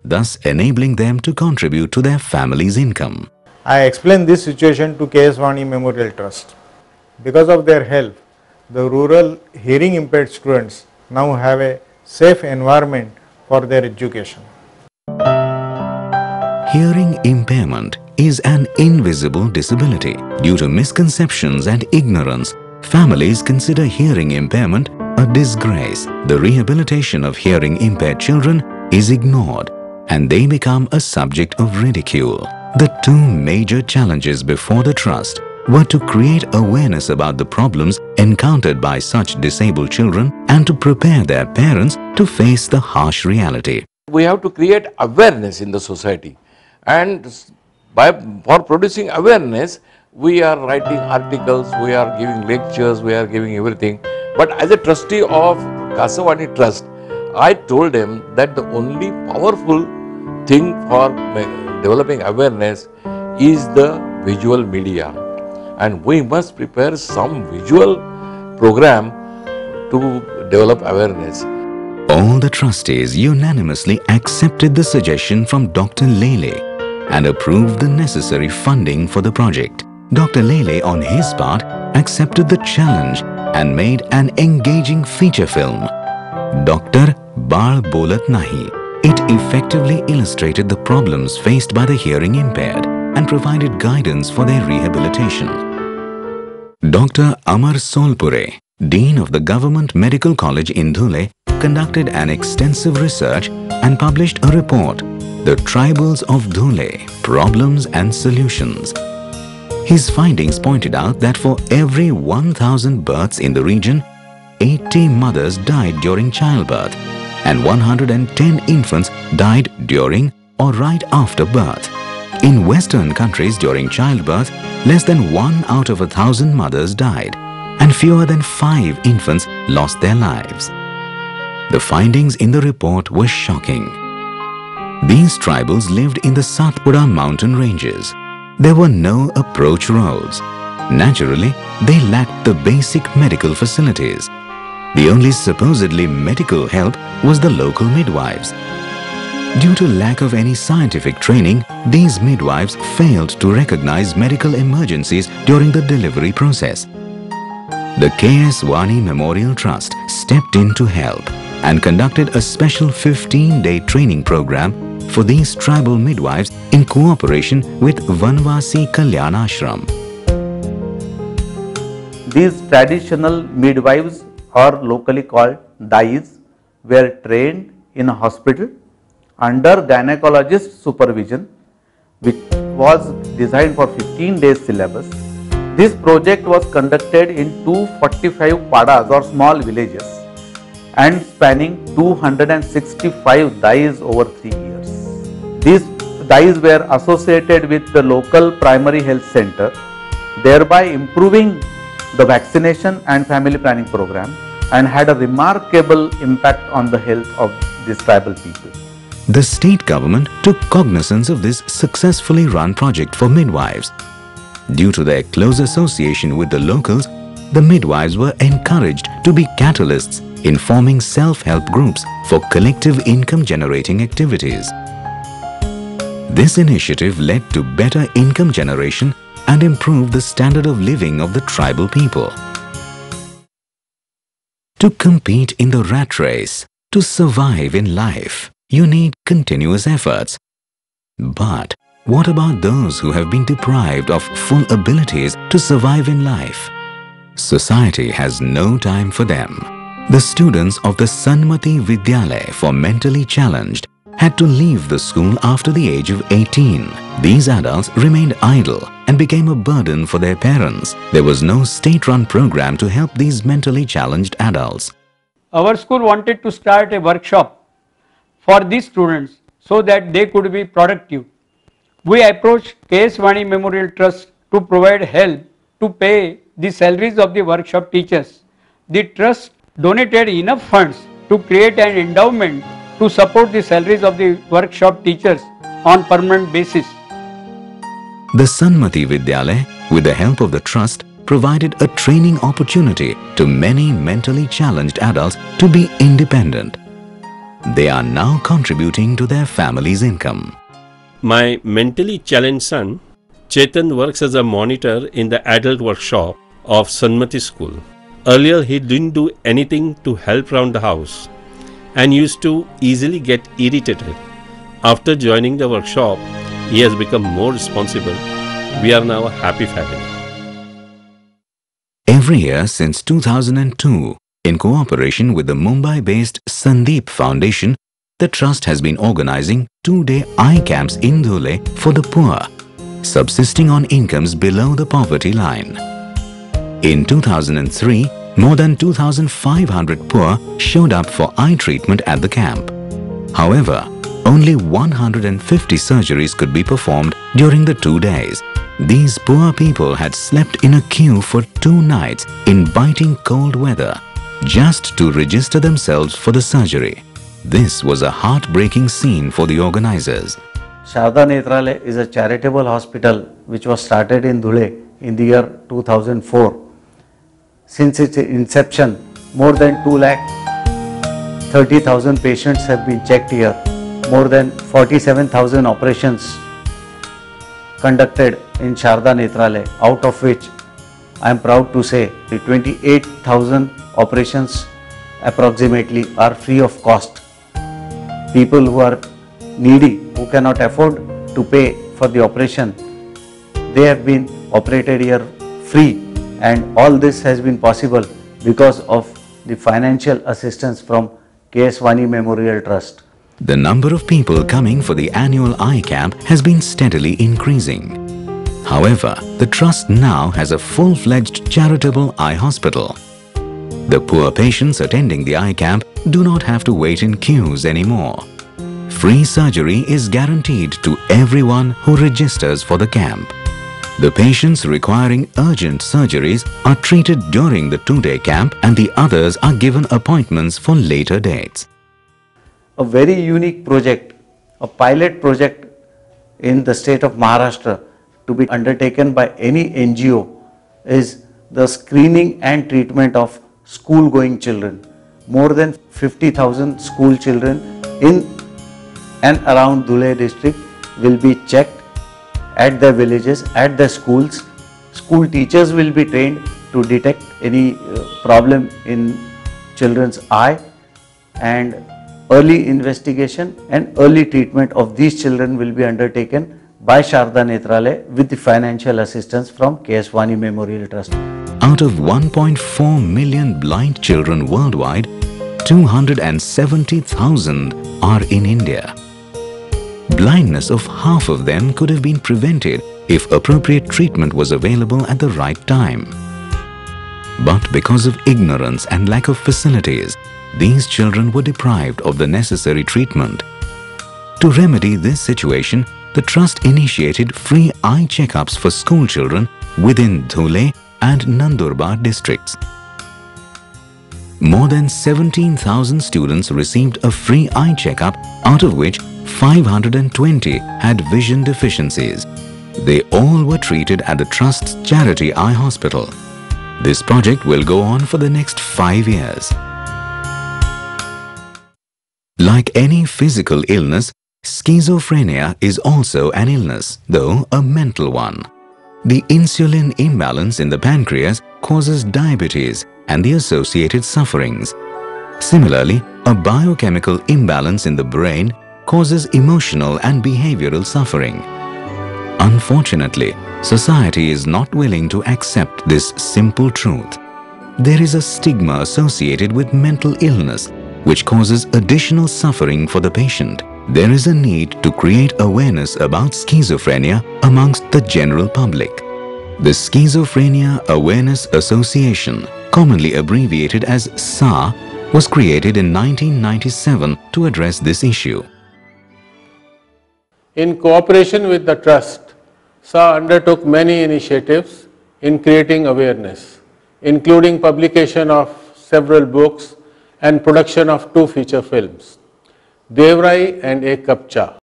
thus enabling them to contribute to their family's income. I explained this situation to KS Vani Memorial Trust. Because of their help, the rural hearing impaired students now have a safe environment for their education. Hearing impairment is an invisible disability. Due to misconceptions and ignorance, families consider hearing impairment a disgrace. The rehabilitation of hearing impaired children is ignored and they become a subject of ridicule. The two major challenges before the trust were to create awareness about the problems encountered by such disabled children and to prepare their parents to face the harsh reality. We have to create awareness in the society, and for producing awareness we are writing articles, we are giving lectures, we are giving everything. But as a trustee of Kasavani Trust, I told them that the only powerful thing for developing awareness is the visual media, and we must prepare some visual program to develop awareness. All the trustees unanimously accepted the suggestion from Dr. Lele and approved the necessary funding for the project. Dr. Lele on his part accepted the challenge and made an engaging feature film, Dr. Baal Bolat Nahi. It effectively illustrated the problems faced by the hearing impaired and provided guidance for their rehabilitation. Dr. Amar Solpure, Dean of the Government Medical College in Dhule, conducted an extensive research and published a report, The Tribals of Dhule, Problems and Solutions. His findings pointed out that for every 1,000 births in the region, 80 mothers died during childbirth and 110 infants died during or right after birth. In Western countries during childbirth, less than 1 out of 1,000 mothers died and fewer than 5 infants lost their lives. The findings in the report were shocking. These tribals lived in the Satpura mountain ranges. There were no approach roads. Naturally, they lacked the basic medical facilities. The only supposedly medical help was the local midwives. Due to lack of any scientific training, these midwives failed to recognize medical emergencies during the delivery process. The KS Vani Memorial Trust stepped in to help and conducted a special 15-day training program for these tribal midwives in cooperation with Vanvasi Kalyan Ashram. These traditional midwives, or locally called dais, were trained in a hospital under gynecologist supervision, which was designed for 15 days syllabus. This project was conducted in 245 padas or small villages and spanning 265 dais over 3 years. These dais were associated with the local primary health center, thereby improving the vaccination and family planning program, and had a remarkable impact on the health of these tribal people. The state government took cognizance of this successfully run project for midwives. Due to their close association with the locals, the midwives were encouraged to be catalysts in forming self-help groups for collective income generating activities. This initiative led to better income generation and improved the standard of living of the tribal people. To compete in the rat race, to survive in life, you need continuous efforts. But what about those who have been deprived of full abilities to survive in life? Society has no time for them. The students of the Sanmati Vidyalaya for mentally challenged had to leave the school after the age of 18. These adults remained idle and became a burden for their parents. There was no state-run program to help these mentally challenged adults. Our school wanted to start a workshop for these students so that they could be productive. We approached KS Vani Memorial Trust to provide help to pay the salaries of the workshop teachers. The trust donated enough funds to create an endowment to support the salaries of the workshop teachers on permanent basis. The Sanmati Vidyalaya, with the help of the trust, provided a training opportunity to many mentally challenged adults to be independent. They are now contributing to their family's income. My mentally challenged son, Chetan, works as a monitor in the adult workshop of Sanmati School. Earlier, he didn't do anything to help around the house and used to easily get irritated. After joining the workshop, he has become more responsible. We are now a happy family. Every year since 2002, in cooperation with the Mumbai-based Sandeep Foundation, the Trust has been organizing 2-day eye camps in Dhule for the poor, subsisting on incomes below the poverty line. In 2003, more than 2,500 poor showed up for eye treatment at the camp. However, only 150 surgeries could be performed during the 2 days. These poor people had slept in a queue for 2 nights in biting cold weather just to register themselves for the surgery. This was a heartbreaking scene for the organizers. Sharda Nethralaya is a charitable hospital which was started in Dhule in the year 2004. Since its inception, more than 2,30,000 patients have been checked here. More than 47,000 operations conducted in Sharda Nethralaya, out of which I am proud to say 28,000 operations approximately are free of cost. People who are needy, who cannot afford to pay for the operation, they have been operated here free, and all this has been possible because of the financial assistance from K.S. Vani Memorial Trust. The number of people coming for the annual eye camp has been steadily increasing. However, the Trust now has a full-fledged charitable eye hospital. The poor patients attending the eye camp do not have to wait in queues anymore. Free surgery is guaranteed to everyone who registers for the camp. The patients requiring urgent surgeries are treated during the 2-day camp, and the others are given appointments for later dates. A very unique project, a pilot project in the state of Maharashtra to be undertaken by any NGO is the screening and treatment of school-going children. More than 50,000 school children in and around Dhule district will be checked at their villages, at their schools. School teachers will be trained to detect any problem in children's eye, and early investigation and early treatment of these children will be undertaken by Sharda Nethralaya with the financial assistance from K.S. Vani Memorial Trust. Out of 1.4 million blind children worldwide, 270,000 are in India. Blindness of half of them could have been prevented if appropriate treatment was available at the right time. But because of ignorance and lack of facilities, these children were deprived of the necessary treatment. To remedy this situation, the Trust initiated free eye checkups for school children within Dhule and Nandurbar districts. More than 17,000 students received a free eye checkup, out of which 520 had vision deficiencies. They all were treated at the Trust's charity eye hospital. This project will go on for the next 5 years. Like any physical illness, schizophrenia is also an illness, though a mental one. The insulin imbalance in the pancreas causes diabetes and the associated sufferings. Similarly, a biochemical imbalance in the brain causes emotional and behavioral suffering. Unfortunately, society is not willing to accept this simple truth. There is a stigma associated with mental illness which causes additional suffering for the patient. There is a need to create awareness about schizophrenia amongst the general public. The Schizophrenia Awareness Association, commonly abbreviated as SA, was created in 1997 to address this issue. In cooperation with the Trust, SA undertook many initiatives in creating awareness, including publication of several books and production of 2 feature films, Devrai and Ek Cup Cha.